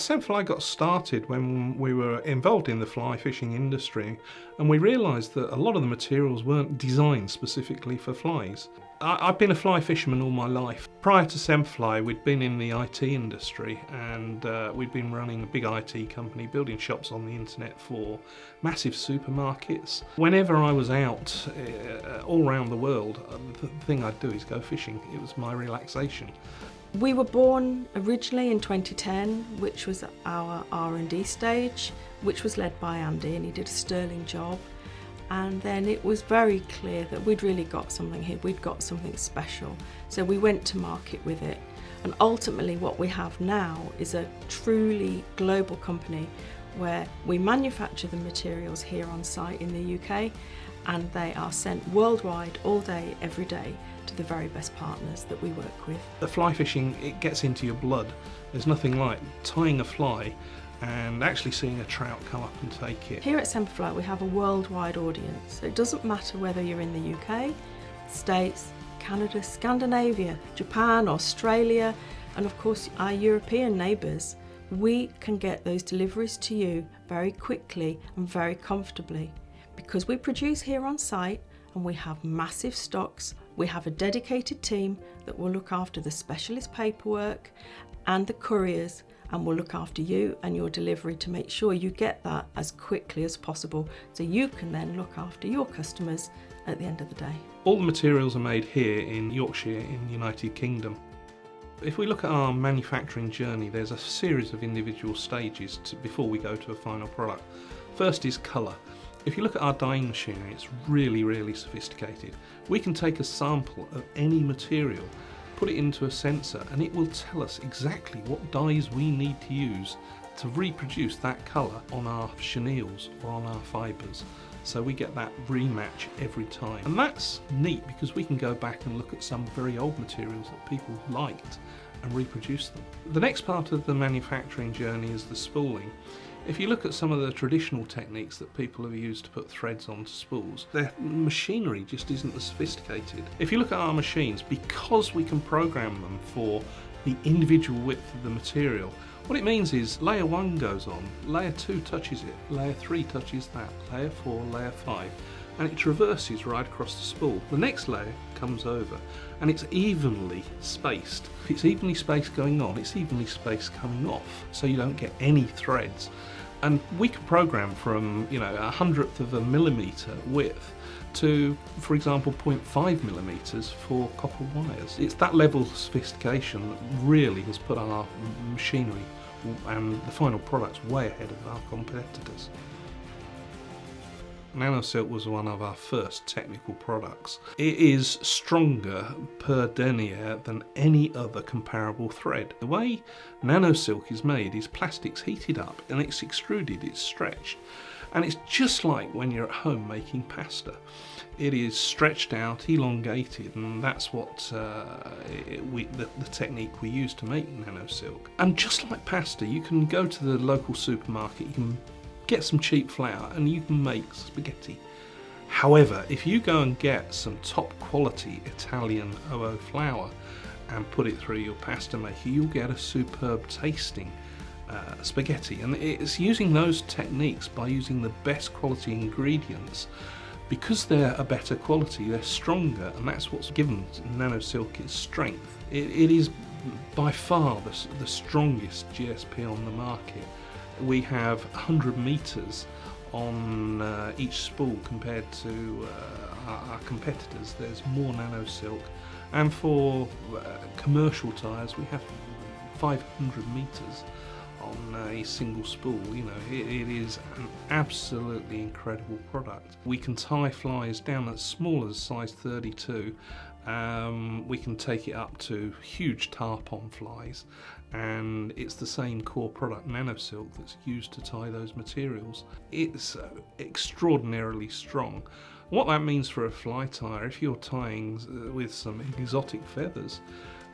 Semperfli got started when we were involved in the fly fishing industry, and we realised that a lot of the materials weren't designed specifically for flies. I've been a fly fisherman all my life. Prior to Semperfli, we'd been in the IT industry, and we'd been running a big IT company, building shops on the internet for massive supermarkets. Whenever I was out all around the world, the thing I'd do is go fishing. It was my relaxation. We were born originally in 2010, which was our R&D stage, which was led by Andy, and he did a sterling job. And then it was very clear that we'd really got something here, we'd got something special. So we went to market with it. And ultimately what we have now is a truly global company where we manufacture the materials here on site in the UK, and they are sent worldwide all day, every day, to the very best partners that we work with. The fly fishing, it gets into your blood. There's nothing like tying a fly and actually seeing a trout come up and take it. Here at Semperfli we have a worldwide audience. So it doesn't matter whether you're in the UK, States, Canada, Scandinavia, Japan, Australia, and of course our European neighbours. We can get those deliveries to you very quickly and very comfortably because we produce here on site and we have massive stocks. We have a dedicated team that will look after the specialist paperwork and the couriers, and will look after you and your delivery to make sure you get that as quickly as possible so you can then look after your customers at the end of the day. All the materials are made here in Yorkshire in the United Kingdom. If we look at our manufacturing journey, there's a series of individual stages before we go to a final product. First is colour. If you look at our dyeing machinery, it's really sophisticated. We can take a sample of any material, put it into a sensor, and it will tell us exactly what dyes we need to use to reproduce that colour on our chenilles or on our fibres. So we get that rematch every time. And that's neat because we can go back and look at some very old materials that people liked and reproduce them. The next part of the manufacturing journey is the spooling. If you look at some of the traditional techniques that people have used to put threads onto spools, their machinery just isn't as sophisticated. If you look at our machines, because we can program them for the individual width of the material, what it means is layer 1 goes on, layer 2 touches it, layer 3 touches that, layer 4, layer 5, and it traverses right across the spool. The next layer comes over and it's evenly spaced. If it's evenly spaced going on, it's evenly spaced coming off, so you don't get any threads. And we can program from, you know, 1/100th of a millimetre width to, for example, 0.5 millimetres for copper wires. It's that level of sophistication that really has put our machinery and the final products way ahead of our competitors. NanoSilk was one of our first technical products. It is stronger per denier than any other comparable thread. The way NanoSilk is made is plastic's heated up and it's extruded, it's stretched. And it's just like when you're at home making pasta. It is stretched out, elongated, and that's what the technique we use to make NanoSilk. And just like pasta, you can go to the local supermarket, you can get some cheap flour and you can make spaghetti. However, if you go and get some top quality Italian 00 flour and put it through your pasta maker, you'll get a superb tasting spaghetti. And it's using those techniques by using the best quality ingredients. Because they're a better quality, they're stronger, and that's what's given NanoSilk its strength. It is by far the strongest GSP on the market. We have 100 metres on each spool compared to our competitors. There's more NanoSilk, and for commercial tyres we have 500 metres on a single spool. You know, it is an absolutely incredible product. We can tie flies down as small as size 32. We can take it up to huge tarpon flies, and it's the same core product, NanoSilk, that's used to tie those materials. It's extraordinarily strong. What that means for a fly tire, if you're tying with some exotic feathers,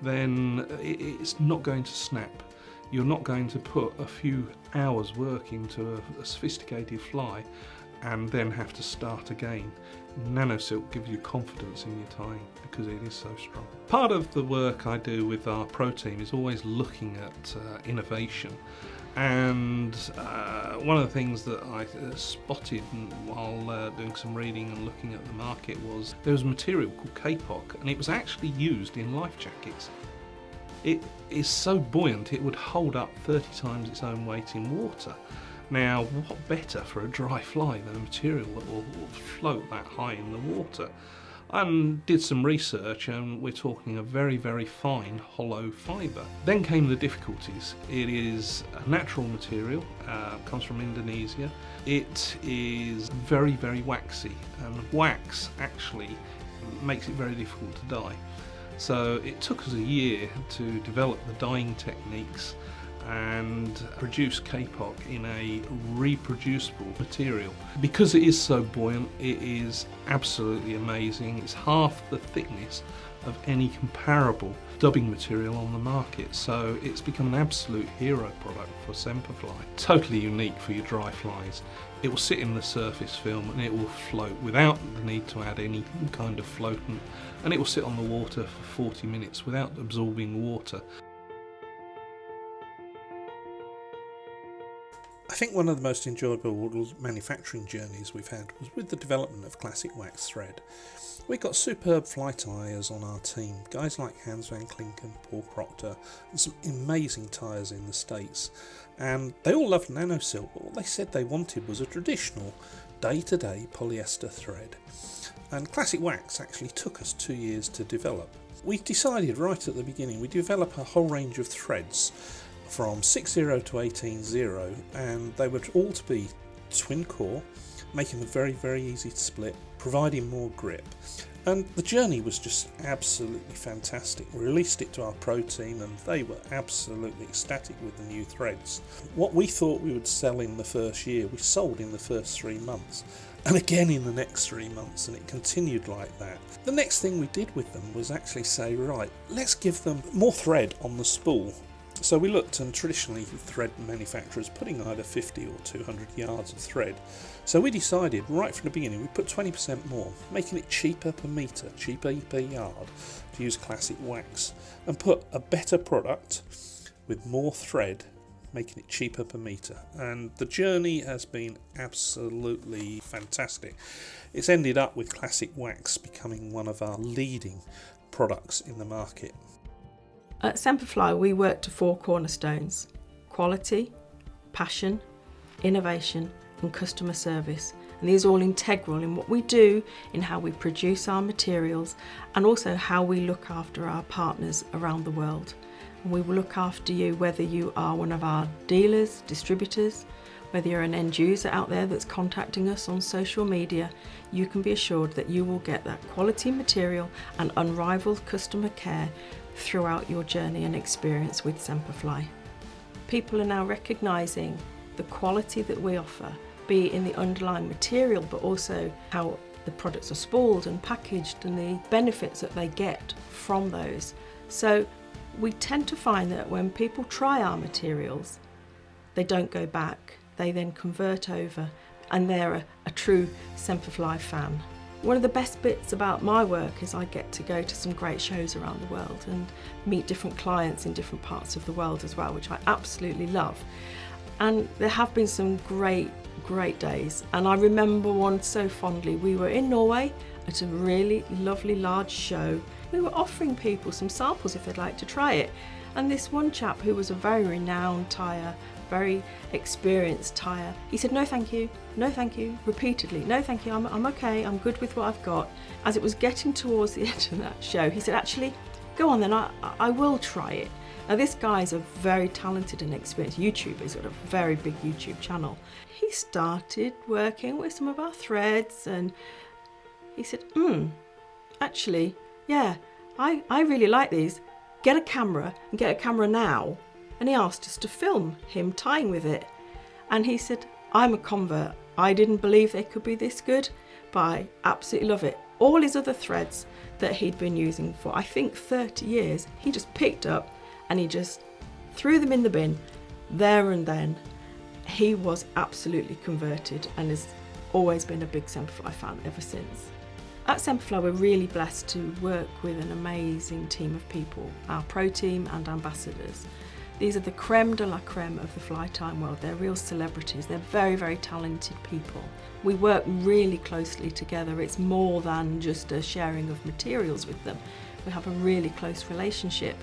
then it's not going to snap. You're not going to put a few hours work into a sophisticated fly and then have to start again. NanoSilk gives you confidence in your tying because it is so strong. Part of the work I do with our pro team is always looking at innovation, And one of the things that I spotted while doing some reading and looking at the market was there was a material called kapok, and it was actually used in life jackets. It is so buoyant it would hold up 30 times its own weight in water. Now, what better for a dry fly than a material that will float that high in the water? And did some research, and we're talking a very, very fine hollow fibre. Then came the difficulties. It is a natural material, comes from Indonesia. It is very, very waxy, and wax actually makes it very difficult to dye. So it took us a year to develop the dyeing techniques and produce kapok in a reproducible material. Because it is so buoyant, it is absolutely amazing. It's half the thickness of any comparable dubbing material on the market, so it's become an absolute hero product for Semperfli. Totally unique for your dry flies. It will sit in the surface film and it will float without the need to add any kind of floatant, and it will sit on the water for 40 minutes without absorbing water. I think one of the most enjoyable manufacturing journeys we've had was with the development of classic wax thread. We've got superb fly tyers on our team, guys like Hans van Klinken, Paul Proctor, and some amazing tyers in the States. And they all loved nanosilk, but what they said they wanted was a traditional day-to-day polyester thread. And classic wax actually took us 2 years to develop. We decided right at the beginning we'd develop a whole range of threads from 6.0 to 18.0, and they were all to be twin core, making them very, very easy to split, providing more grip. And the journey was just absolutely fantastic. We released it to our pro team and they were absolutely ecstatic with the new threads. What we thought we would sell in the first year, we sold in the first 3 months, and again in the next 3 months, and it continued like that. The next thing we did with them was actually say, right, let's give them more thread on the spool. So we looked, and traditionally thread manufacturers putting either 50 or 200 yards of thread. So we decided right from the beginning we put 20% more, making it cheaper per metre, cheaper per yard to use classic wax, and put a better product with more thread, making it cheaper per metre. And the journey has been absolutely fantastic. It's ended up with classic wax becoming one of our leading products in the market. At Semperfli, we work to 4 cornerstones: quality, passion, innovation and customer service. And these are all integral in what we do, in how we produce our materials, and also how we look after our partners around the world. And we will look after you whether you are one of our dealers, distributors, whether you're an end user out there that's contacting us on social media. You can be assured that you will get that quality material and unrivaled customer care throughout your journey and experience with Semperfli. People are now recognising the quality that we offer, be it in the underlying material, but also how the products are spooled and packaged and the benefits that they get from those. So we tend to find that when people try our materials, they don't go back. They then convert over and they're a true Semperfli fan. One of the best bits about my work is I get to go to some great shows around the world and meet different clients in different parts of the world as well, which I absolutely love. And there have been some great days. And I remember one so fondly. We were in Norway at a really lovely large show. We were offering people some samples if they'd like to try it. And this one chap, who was a very renowned tyer, very experienced tyer, he said, no thank you, repeatedly, no thank you, I'm okay, I'm good with what I've got. As it was getting towards the end of that show, he said, actually, go on then, I will try it. Now this guy's a very talented and experienced YouTuber. He's got a very big YouTube channel. He started working with some of our threads and he said, actually, yeah, I really like these. Get a camera and get a camera now. And he asked us to film him tying with it. And he said, I'm a convert. I didn't believe they could be this good, but I absolutely love it. All his other threads that he'd been using for, I think, 30 years, he just picked up and he just threw them in the bin there and then. He was absolutely converted and has always been a big Semperfli fan ever since. At Semperfli, we're really blessed to work with an amazing team of people, our pro team and ambassadors. These are the creme de la creme of the fly tying world. They're real celebrities. They're very, very talented people. We work really closely together. It's more than just a sharing of materials with them. We have a really close relationship.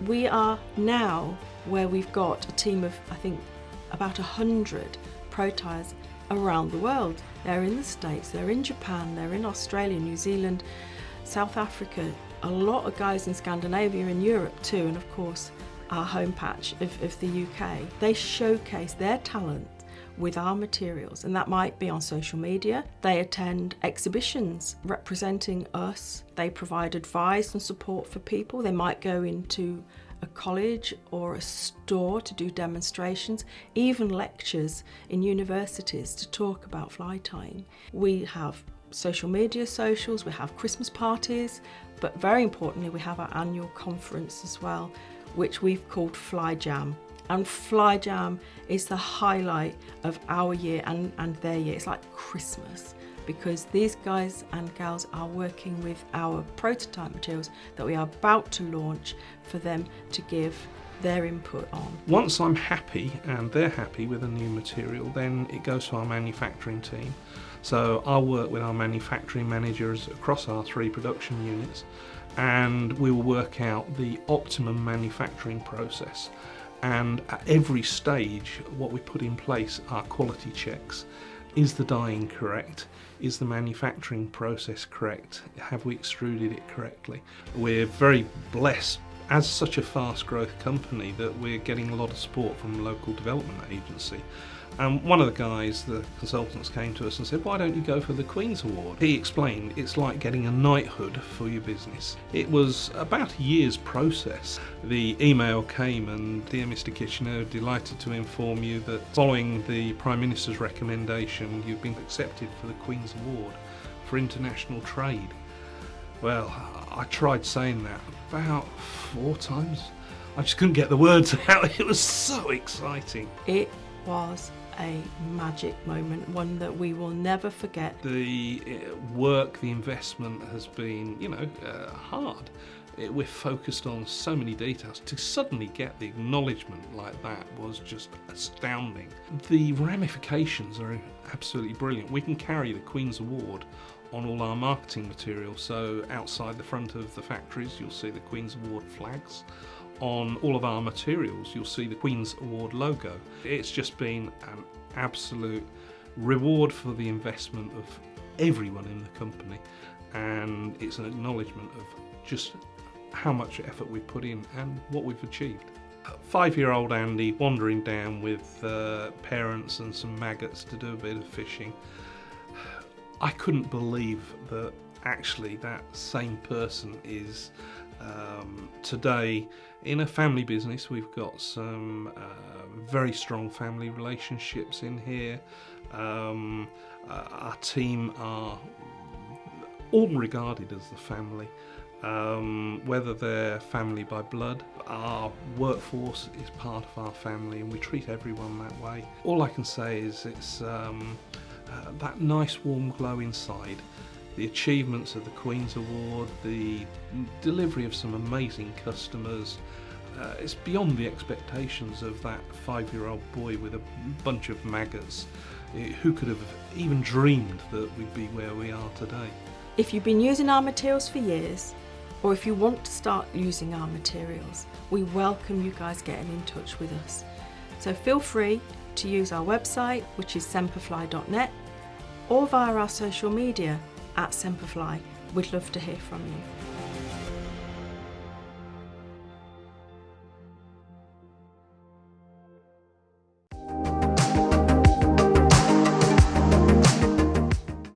We are now where we've got a team of, I think, about 100 pro tyers around the world. They're in the States, they're in Japan, they're in Australia, New Zealand, South Africa, a lot of guys in Scandinavia and Europe too, and of course our home patch of the UK. They showcase their talent with our materials, and that might be on social media. They attend exhibitions representing us. They provide advice and support for people. They might go into a college or a store to do demonstrations, even lectures in universities to talk about fly tying. We have social media socials, we have Christmas parties, but very importantly we have our annual conference as well, which we've called Fly Jam. And Fly Jam is the highlight of our year and their year. It's like Christmas, because these guys and gals are working with our prototype materials that we are about to launch for them to give their input on. Once I'm happy and they're happy with a new material, then it goes to our manufacturing team. So I'll work with our manufacturing managers across our 3 production units, and we will work out the optimum manufacturing process. And at every stage, what we put in place are quality checks. Is the dyeing correct? Is the manufacturing process correct? Have we extruded it correctly? We're very blessed as such a fast growth company that we're getting a lot of support from the local development agency. One of the guys, the consultants, came to us and said, why don't you go for the Queen's Award? He explained it's like getting a knighthood for your business. It was about a year's process. The email came and, dear Mr. Kitchener, delighted to inform you that following the Prime Minister's recommendation, you've been accepted for the Queen's Award for international trade. Well, I tried saying that about 4 times. I just couldn't get the words out. It was so exciting. It was a magic moment, one that we will never forget. The work, the investment has been, hard. We're focused on so many details. To suddenly get the acknowledgement like that was just astounding. The ramifications are absolutely brilliant. We can carry the Queen's Award on all our marketing material. So outside the front of the factories, you'll see the Queen's Award flags. On all of our materials, you'll see the Queen's Award logo. It's just been an absolute reward for the investment of everyone in the company, and it's an acknowledgement of just how much effort we've put in and what we've achieved. 5-year-old Andy wandering down with parents and some maggots to do a bit of fishing. I couldn't believe that actually that same person is today in a family business. We've got some very strong family relationships in here. Our team are all regarded as the family, whether they're family by blood. Our workforce is part of our family, and we treat everyone that way. All I can say is it's that nice warm glow inside. The achievements of the Queen's Award, the delivery of some amazing customers, it's beyond the expectations of that 5-year-old boy with a bunch of maggots. Who could have even dreamed that we'd be where we are today? If you've been using our materials for years, or if you want to start using our materials, we welcome you guys getting in touch with us. So feel free to use our website, which is semperfli.net, or via our social media @Semperfli. We'd love to hear from you.